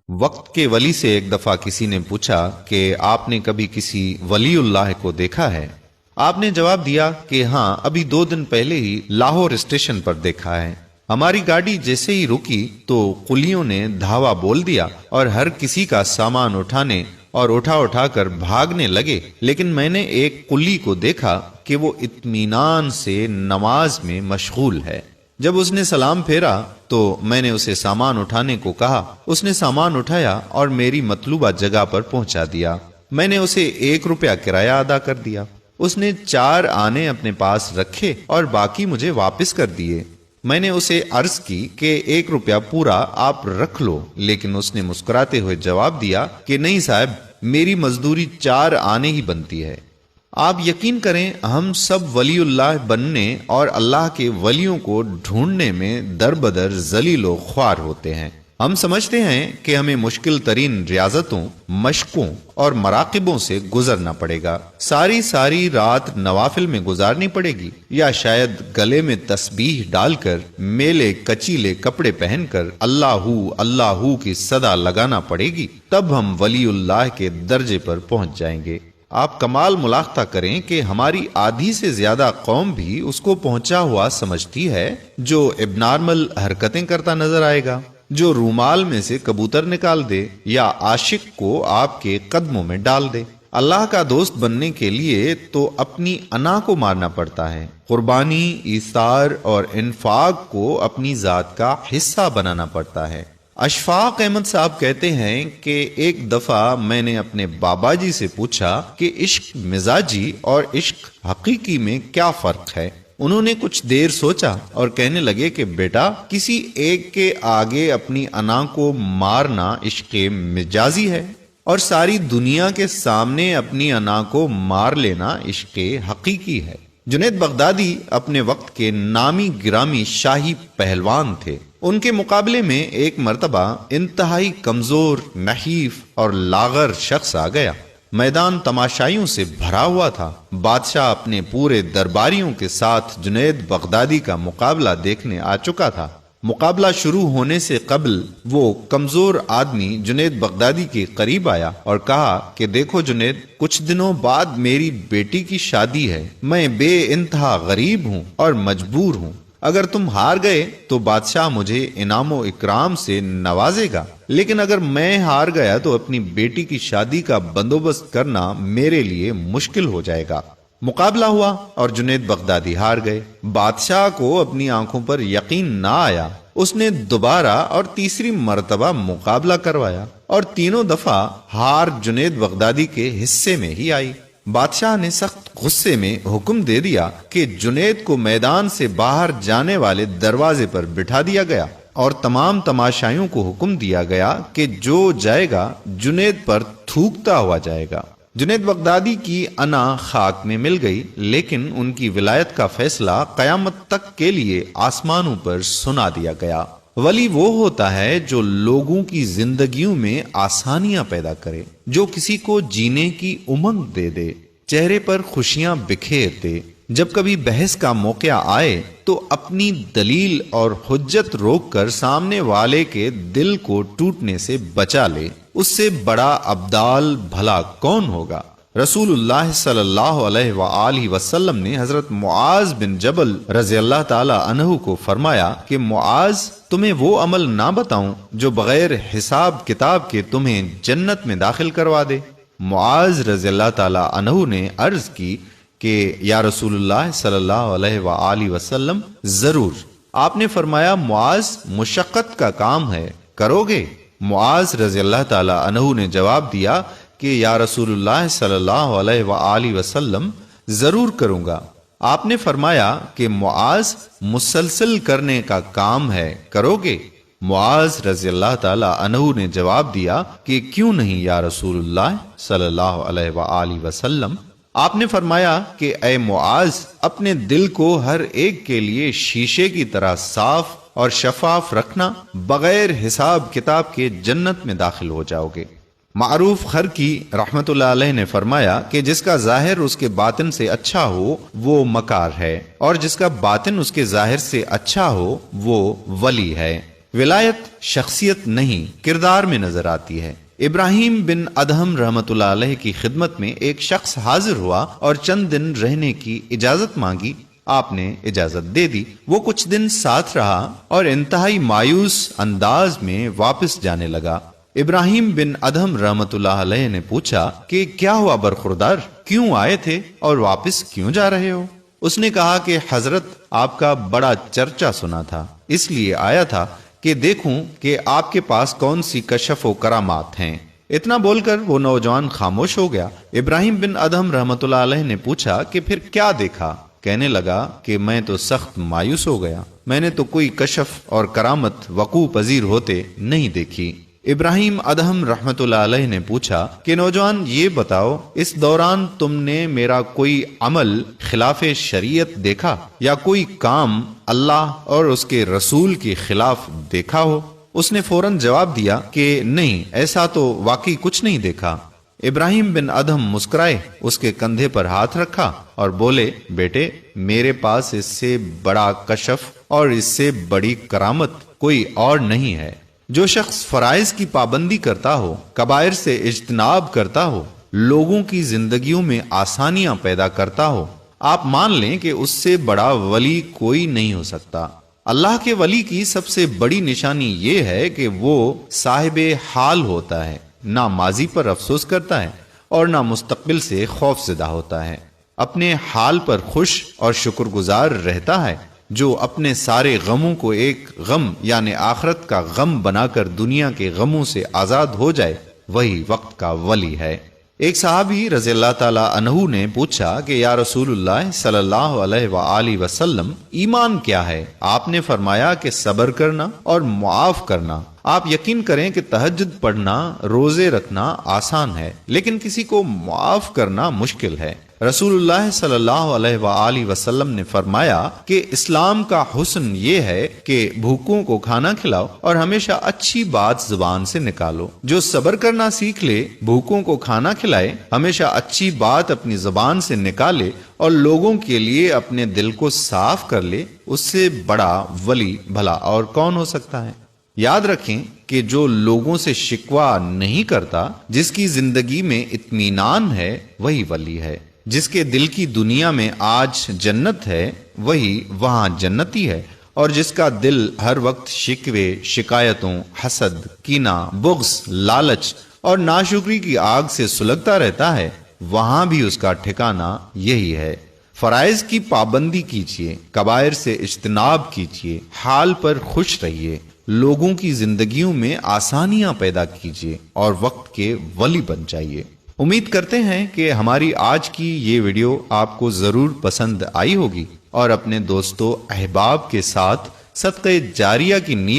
وقت کے ولی سے ایک دفعہ کسی نے پوچھا کہ آپ نے کبھی کسی ولی اللہ کو دیکھا ہے؟ آپ نے جواب دیا کہ ہاں، ابھی 2 دن پہلے ہی لاہور اسٹیشن پر دیکھا ہے۔ ہماری گاڑی جیسے ہی رکی تو قلیوں نے دھاوا بول دیا اور ہر کسی کا سامان اٹھانے اور اٹھا کر بھاگنے لگے، لیکن میں نے ایک قلی کو دیکھا کہ وہ اطمینان سے نماز میں مشغول ہے۔ جب اس نے سلام پھیرا تو میں نے اسے سامان اٹھانے کو کہا۔ اس نے سامان اٹھایا اور میری مطلوبہ جگہ پر پہنچا دیا۔ میں نے اسے 1 روپیہ کرایہ ادا کر دیا۔ اس نے 4 آنے اپنے پاس رکھے اور باقی مجھے واپس کر دیے۔ میں نے اسے عرض کی کہ 1 روپیہ پورا آپ رکھ لو، لیکن اس نے مسکراتے ہوئے جواب دیا کہ نہیں صاحب، میری مزدوری 4 آنے ہی بنتی ہے۔ آپ یقین کریں، ہم سب ولی اللہ بننے اور اللہ کے ولیوں کو ڈھونڈنے میں در بدر ذلیل و خوار ہوتے ہیں۔ ہم سمجھتے ہیں کہ ہمیں مشکل ترین ریاضتوں، مشقوں اور مراقبوں سے گزرنا پڑے گا، ساری رات نوافل میں گزارنی پڑے گی، یا شاید گلے میں تسبیح ڈال کر میلے کچیلے کپڑے پہن کر اللہ کی صدا لگانا پڑے گی، تب ہم ولی اللہ کے درجے پر پہنچ جائیں گے۔ آپ کمال ملاحظہ کریں کہ ہماری آدھی سے زیادہ قوم بھی اس کو پہنچا ہوا سمجھتی ہے جو اب نارمل حرکتیں کرتا نظر آئے گا، جو رومال میں سے کبوتر نکال دے یا عاشق کو آپ کے قدموں میں ڈال دے۔ اللہ کا دوست بننے کے لیے تو اپنی انا کو مارنا پڑتا ہے، قربانی، ایثار اور انفاق کو اپنی ذات کا حصہ بنانا پڑتا ہے۔ اشفاق احمد صاحب کہتے ہیں کہ ایک دفعہ میں نے اپنے بابا جی سے پوچھا کہ عشق مزاجی اور عشق حقیقی میں کیا فرق ہے۔ انہوں نے کچھ دیر سوچا اور کہنے لگے کہ بیٹا، کسی ایک کے آگے اپنی انا کو مارنا عشق مجازی ہے، اور ساری دنیا کے سامنے اپنی انا کو مار لینا عشق حقیقی ہے۔ جنید بغدادی اپنے وقت کے نامی گرامی شاہی پہلوان تھے۔ ان کے مقابلے میں ایک مرتبہ انتہائی کمزور، نحیف اور لاغر شخص آ گیا۔ میدان تماشائیوں سے بھرا ہوا تھا۔ بادشاہ اپنے پورے درباریوں کے ساتھ جنید بغدادی کا مقابلہ دیکھنے آ چکا تھا۔ مقابلہ شروع ہونے سے قبل وہ کمزور آدمی جنید بغدادی کے قریب آیا اور کہا کہ دیکھو جنید، کچھ دنوں بعد میری بیٹی کی شادی ہے، میں بے انتہا غریب ہوں اور مجبور ہوں۔ اگر تم ہار گئے تو بادشاہ مجھے انعام و اکرام سے نوازے گا، لیکن اگر میں ہار گیا تو اپنی بیٹی کی شادی کا بندوبست کرنا میرے لیے مشکل ہو جائے گا۔ مقابلہ ہوا اور جنید بغدادی ہار گئے۔ بادشاہ کو اپنی آنکھوں پر یقین نہ آیا۔ اس نے دوبارہ اور تیسری مرتبہ مقابلہ کروایا اور تینوں دفعہ ہار جنید بغدادی کے حصے میں ہی آئی۔ بادشاہ نے سخت غصے میں حکم دے دیا کہ جنید کو میدان سے باہر جانے والے دروازے پر بٹھا دیا گیا اور تمام تماشائیوں کو حکم دیا گیا کہ جو جائے گا جنید پر تھوکتا ہوا جائے گا۔ جنید بغدادی کی انا خاک میں مل گئی، لیکن ان کی ولایت کا فیصلہ قیامت تک کے لیے آسمانوں پر سنا دیا گیا۔ ولی وہ ہوتا ہے جو لوگوں کی زندگیوں میں آسانیاں پیدا کرے، جو کسی کو جینے کی امنگ دے دے، چہرے پر خوشیاں بکھیر دے۔ جب کبھی بحث کا موقع آئے تو اپنی دلیل اور حجت روک کر سامنے والے کے دل کو ٹوٹنے سے بچا لے، اس سے بڑا ابدال بھلا کون ہوگا؟ رسول اللہ صلی اللہ علیہ وآلہ وسلم نے حضرت معاذ بن جبل رضی اللہ تعالی عنہ کو فرمایا کہ معاذ، تمہیں وہ عمل نہ بتاؤں جو بغیر حساب کتاب کے تمہیں جنت میں داخل کروا دے؟ معاذ رضی اللہ تعالی عنہ نے عرض کی کہ یا رسول اللہ صلی اللہ علیہ وآلہ وسلم، ضرور۔ آپ نے فرمایا معاذ، مشقت کا کام ہے، کرو گے؟ معاذ رضی اللہ تعالی عنہ نے جواب دیا کہ یا رسول اللہ صلی اللہ علیہ وآلہ وسلم، ضرور کروں گا۔ آپ نے فرمایا کہ معاذ، مسلسل کرنے کا کام ہے، کرو گے؟ معاذ رضی اللہ تعالی عنہ نے جواب دیا کہ کیوں نہیں یا رسول اللہ صلی اللہ علیہ وآلہ وسلم۔ آپ نے فرمایا کہ اے معاذ، اپنے دل کو ہر ایک کے لیے شیشے کی طرح صاف اور شفاف رکھنا، بغیر حساب کتاب کے جنت میں داخل ہو جاؤ گے۔ معروف خرقی رحمت اللہ علیہ نے فرمایا کہ جس کا ظاہر اس کے باطن سے اچھا ہو وہ مکار ہے، اور جس کا باطن اس کے ظاہر سے اچھا ہو وہ ولی ہے۔ ولایت شخصیت نہیں کردار میں نظر آتی ہے۔ ابراہیم بن ادہم رحمۃ اللہ علیہ کی خدمت میں ایک شخص حاضر ہوا اور چند دن رہنے کی اجازت مانگی۔ آپ نے اجازت دے دی۔ وہ کچھ دن ساتھ رہا اور انتہائی مایوس انداز میں واپس جانے لگا۔ ابراہیم بن ادہم رحمۃ اللہ علیہ نے پوچھا کہ کیا ہوا برخوردار، کیوں آئے تھے اور واپس کیوں جا رہے ہو؟ اس نے کہا کہ حضرت آپ کا بڑا چرچا سنا تھا، اس لیے آیا تھا کہ دیکھوں کہ آپ کے پاس کون سی کشف و کرامات ہیں۔ اتنا بول کر وہ نوجوان خاموش ہو گیا۔ ابراہیم بن ادہم رحمۃ اللہ علیہ نے پوچھا کہ پھر کیا دیکھا؟ کہنے لگا کہ میں تو سخت مایوس ہو گیا، میں نے تو کوئی کشف اور کرامت وقوع پذیر ہوتے نہیں دیکھی۔ ابراہیم ادہم رحمۃ اللہ علیہ نے پوچھا کہ نوجوان یہ بتاؤ، اس دوران تم نے میرا کوئی عمل خلاف شریعت دیکھا یا کوئی کام اللہ اور اس کے رسول کے خلاف دیکھا ہو؟ اس نے فوراً جواب دیا کہ نہیں، ایسا تو واقعی کچھ نہیں دیکھا۔ ابراہیم بن ادہم مسکرائے، اس کے کندھے پر ہاتھ رکھا اور بولے، بیٹے میرے پاس اس سے بڑا کشف اور اس سے بڑی کرامت کوئی اور نہیں ہے۔ جو شخص فرائض کی پابندی کرتا ہو، کبائر سے اجتناب کرتا ہو، لوگوں کی زندگیوں میں آسانیاں پیدا کرتا ہو، آپ مان لیں کہ اس سے بڑا ولی کوئی نہیں ہو سکتا۔ اللہ کے ولی کی سب سے بڑی نشانی یہ ہے کہ وہ صاحب حال ہوتا ہے، نہ ماضی پر افسوس کرتا ہے اور نہ مستقبل سے خوف زدہ ہوتا ہے، اپنے حال پر خوش اور شکر گزار رہتا ہے۔ جو اپنے سارے غموں کو ایک غم یعنی آخرت کا غم بنا کر دنیا کے غموں سے آزاد ہو جائے، وہی وقت کا ولی ہے۔ ایک صحابی رضی اللہ تعالی عنہ نے پوچھا کہ یا رسول اللہ صلی اللہ علیہ وآلہ وسلم، ایمان کیا ہے؟ آپ نے فرمایا کہ صبر کرنا اور معاف کرنا۔ آپ یقین کریں کہ تہجد پڑھنا، روزے رکھنا آسان ہے، لیکن کسی کو معاف کرنا مشکل ہے۔ رسول اللہ صلی اللہ علیہ وآلہ وسلم نے فرمایا کہ اسلام کا حسن یہ ہے کہ بھوکوں کو کھانا کھلاؤ اور ہمیشہ اچھی بات زبان سے نکالو۔ جو صبر کرنا سیکھ لے، بھوکوں کو کھانا کھلائے، ہمیشہ اچھی بات اپنی زبان سے نکالے اور لوگوں کے لیے اپنے دل کو صاف کر لے، اس سے بڑا ولی بھلا اور کون ہو سکتا ہے؟ یاد رکھیں کہ جو لوگوں سے شکوہ نہیں کرتا، جس کی زندگی میں اطمینان ہے، وہی ولی ہے۔ جس کے دل کی دنیا میں آج جنت ہے، وہی وہاں جنتی ہے، اور جس کا دل ہر وقت شکوے، شکایتوں، حسد، کینہ، بغض، لالچ اور ناشکری کی آگ سے سلگتا رہتا ہے، وہاں بھی اس کا ٹھکانہ یہی ہے۔ فرائض کی پابندی کیجیے، کبائر سے اجتناب کیجیے، حال پر خوش رہیے، لوگوں کی زندگیوں میں آسانیاں پیدا کیجیے اور وقت کے ولی بن جائیے۔ امید کرتے ہیں کہ ہماری آج کی یہ ویڈیو آپ کو ضرور پسند آئی ہوگی اور اپنے دوستوں احباب کے ساتھ صدقہ جاریہ کی نیت